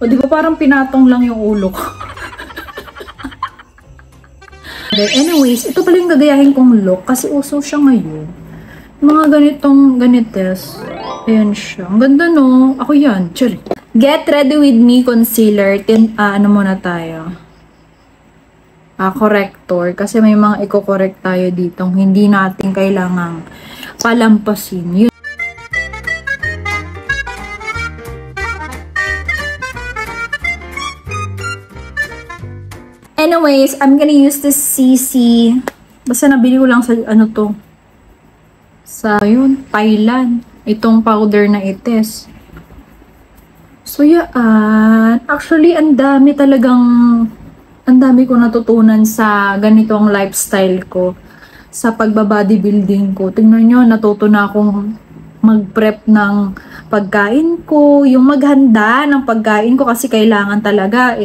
O, di ba parang pinatong lang yung ulo ko? Anyways, ito pala yung gagayahin kong look kasi uso siya ngayon. Mga ganites. Ayan siya. Ang ganda, no? Ako yan. Chill. Get Ready With Me Concealer. Ano muna tayo? Corrector. Kasi may mga i-correct tayo dito. Hindi natin kailangang palampasin. Yun. Anyways, I'm gonna use this CC. Basta nabili ko lang sa, ano to? Sa, yun, Thailand. Itong powder na ites. So, yan. Actually, ang dami ko natutunan sa ganitong lifestyle ko. Sa pagbabodybuilding ko. Tingnan nyo, natuto na akong mag-prep ng pagkain ko. Yung maghanda ng pagkain ko kasi kailangan talaga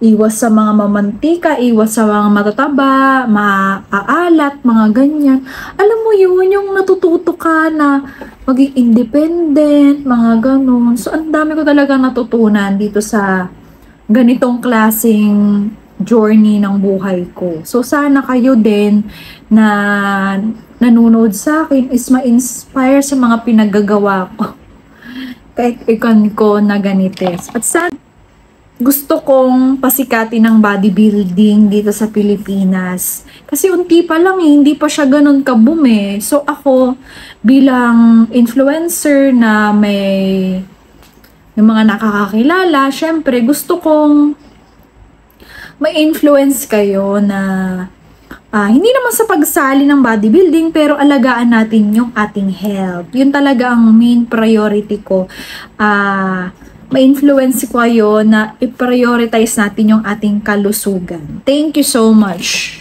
iwas sa mga mamantika, iwas sa mga matataba, maaalat, mga ganyan. Alam mo yun, yung natututo ka na maging independent, mga ganun. So, ang dami ko talaga natutunan dito sa ganitong klaseng journey ng buhay ko. So, sana kayo din na nanonood sa akin is ma-inspire sa mga pinaggagawa ko. Kahit ikan ko na ganites. At sana gusto kong pasikatin ng bodybuilding dito sa Pilipinas. Kasi unti pa lang hindi pa siya ganun kaboom So ako, bilang influencer na may mga nakakakilala, syempre gusto kong ma-influence kayo na hindi naman sa pagsali ng bodybuilding, pero alagaan natin yung ating health. Yun talaga ang main priority ko. Ma-influence ko kayo na i-prioritize natin yung ating kalusugan. Thank you so much.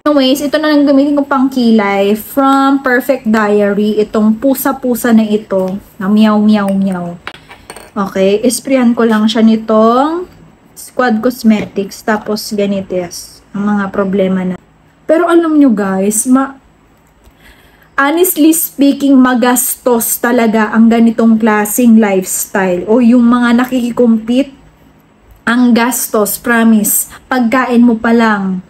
Anyways, ito na lang gamitin ko pang kilay from Perfect Diary. Itong pusa-pusa na ito. Na meow, meow, meow. Okay, isprayan ko lang siya nitong Squad Cosmetics. Tapos ganites ang mga problema na. Pero alam nyo guys, honestly speaking, magastos talaga ang ganitong klaseng lifestyle o yung mga nakikikompete. Ang gastos, promise. Pagkain mo pa lang.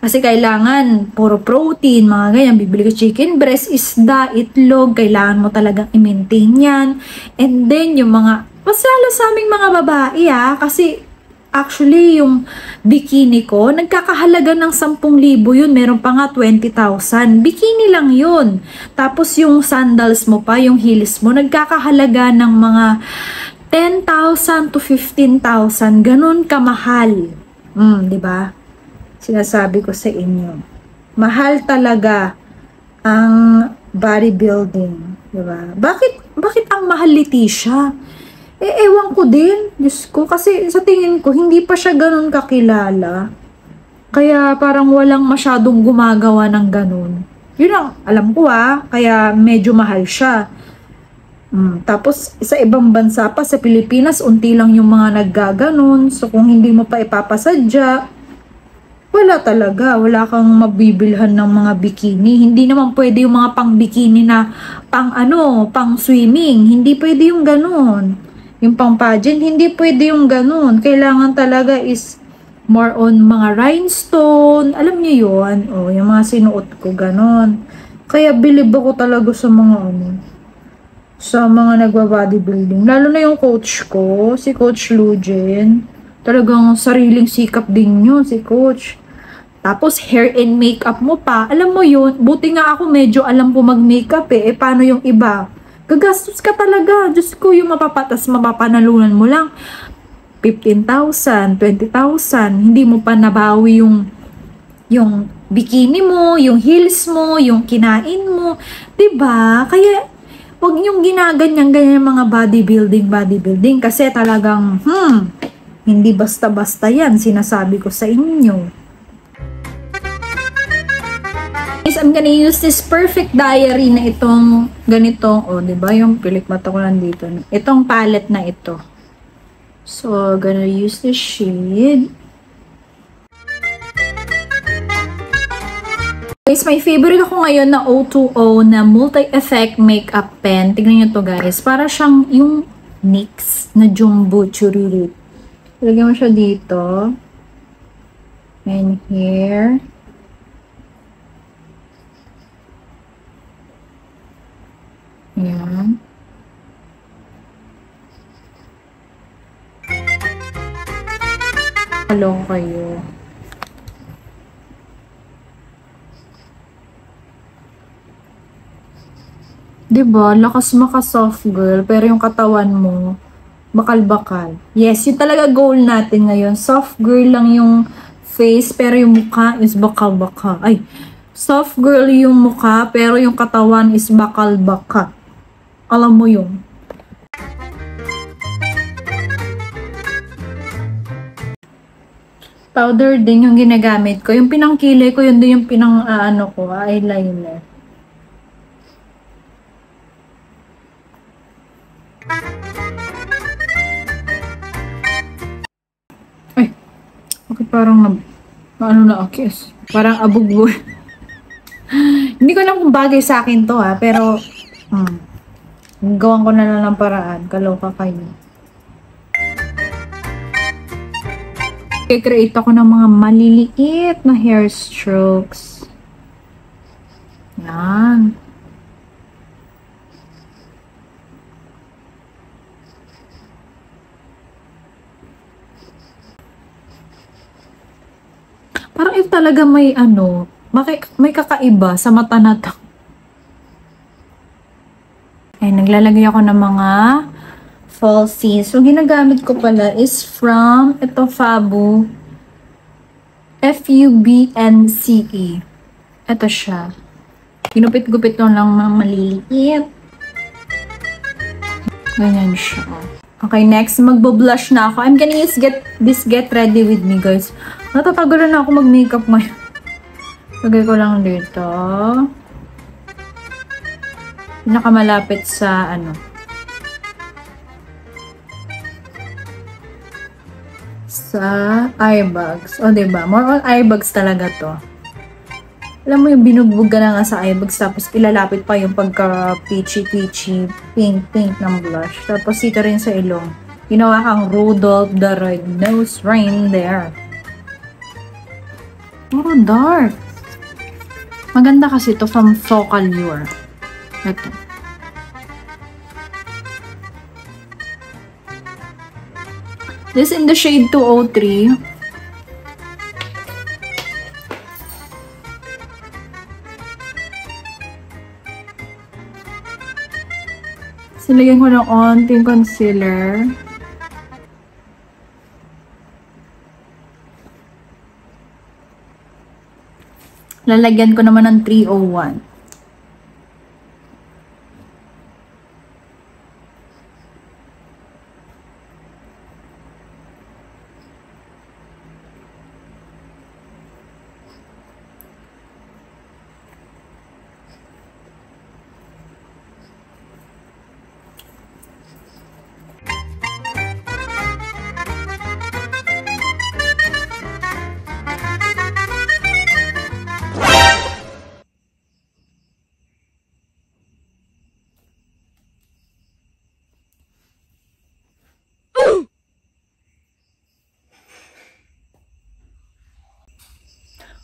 Kasi kailangan puro protein, mga ganyan. Bibili ka chicken breast, isda, itlog. Kailangan mo talagang i-maintain yan. And then yung mga, mas lalo sa aming mga babae kasi actually, yung bikini ko, nagkakahalaga ng 10,000 yun. Meron pa nga 20,000. Bikini lang yun. Tapos yung sandals mo pa, yung heels mo, nagkakahalaga ng mga 10,000 to 15,000. Ganun kamahal. Diba? Sinasabi ko sa inyo. Mahal talaga ang bodybuilding. Diba? Bakit ang mahal, Leticia? Ewan ko din, Diyos ko, kasi sa tingin ko, hindi pa siya ganun kakilala. Kaya parang walang masyadong gumagawa ng ganun. Yun ang alam ko kaya medyo mahal siya. Tapos sa ibang bansa pa, sa Pilipinas, unti lang yung mga naggaganon. So kung hindi mo pa ipapasadya, wala talaga. Wala kang mabibilhan ng mga bikini. Hindi naman pwede yung mga pang bikini na pang swimming. Hindi pwede yung ganun. Yung pang pageant, hindi pwede yung ganun. Kailangan talaga is more on mga rhinestone. Alam niyo yun? Yung mga sinuot ko, ganun. Kaya believe ako talaga sa mga nagwa-bodybuilding. Lalo na yung coach ko, si Coach Lujen. Talagang sariling sikap din yun, si Coach. Tapos hair and makeup mo pa. Alam mo yun, buti nga ako medyo alam ko mag-makeup paano yung iba? Gagastos ka talaga. Diyos ko, yung mapapanalunan mo lang 15,000, 20,000. Hindi mo pa nabawi yung bikini mo, yung heels mo, yung kinain mo. Diba? Kaya, huwag yung ginaganyan-ganyan mga bodybuilding. Kasi talagang, hindi basta-basta yan. Sinasabi ko sa inyo. I'm gonna use this Perfect Diary na itong ganitong, diba? Yung pilik mata ko nandito. Itong palette na ito. So, gonna use this shade. Guys, my favorite ako ngayon na O2O na Multi-Effect Makeup Pen. Tignan nyo to guys. Para siyang yung NYX na Jumbo Chururut. Lagyan mo siya dito. And here. Ayan. Halong kayo. Diba? Lakas maka-soft girl, pero yung katawan mo, bakal-bakal. Yes, yun talaga goal natin ngayon. Soft girl lang yung face, pero yung mukha is bakal-bakal. Ay, soft girl yung mukha, pero yung katawan is bakal-bakal. Alam mo yun. Powder din yung ginagamit ko. Yung pinangkilay ko, yun din yung eyeliner. Ay, okay, parang akis. Parang abugbo. Hindi ko alam kung bagay sa akin to pero gawan ko na lang ng paraan. Kaloka kayo. I-create ako ng mga maliliit na hair strokes. Yan. Parang if talaga may may kakaiba sa mata na to. Ay, naglalagay ako ng mga falsies. So, ginagamit ko pala is from ito Fabu FUBNCE. Ito siya. Ginupit-gupit ko lang ng maliliit. Ganyan siya. Okay, next, magbo-blush na ako. I'm gonna use Get Ready With Me, guys. Natatagal na ako mag-makeup ngayon. Lagay ko lang dito. Pinakamalapit sa sa eye bags. O, diba? More on eye bags talaga to. Alam mo yung binugbog ka na nga sa eye bags, tapos ilalapit pa yung pagka peachy, pink ng blush. Tapos dito rin sa ilong. Ginawa kang Rudolph the Red-Nosed Reindeer. Puro dark. Maganda kasi to from Focal Lure. Ito. This in the shade 203. Silagyan ko ng onting concealer. Lalagyan ko naman ng 301.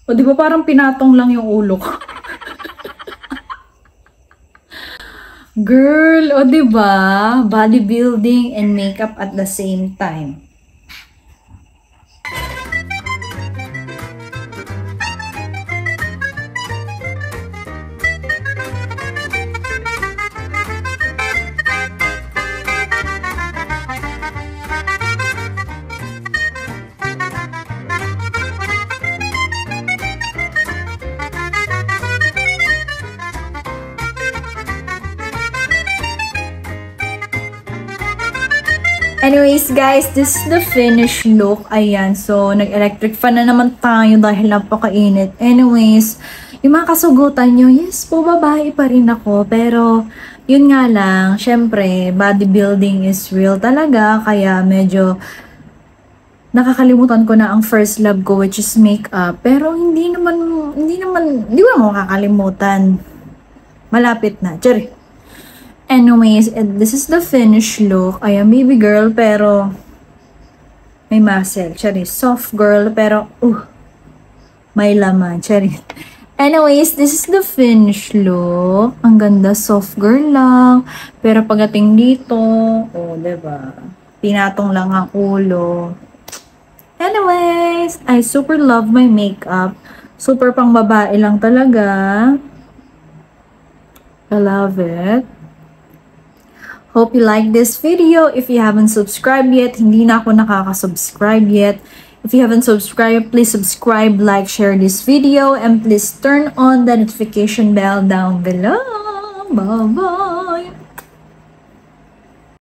O, di ba parang pinatong lang yung ulo ko? Girl, o di ba? Bodybuilding and makeup at the same time. Anyways, guys, this is the finished look. Ayan. So, nag-electric fan na naman tayo dahil napakainit. Anyways, yung mga kasugutan nyo, yes po, babae pa rin ako. Pero, yun nga lang, syempre, bodybuilding is real talaga. Kaya, medyo nakakalimutan ko na ang first love ko, which is makeup. Pero, hindi ko naman makakalimutan. Malapit na. Sorry. Anyways, this is the finished look. Ayan, baby girl, pero may muscle. Charis. Soft girl, pero, may laman. Charis. Anyways, this is the finished look. Ang ganda, soft girl lang. Pero pagdating dito, diba? Pinatong lang ang ulo. Anyways, I super love my makeup. Super pang babae lang talaga. I love it. Hope you like this video. If you haven't subscribed yet, hindi na ako nakaka-subscribe yet. If you haven't subscribed, please subscribe, like, share this video, and please turn on the notification bell down below. Bye-bye!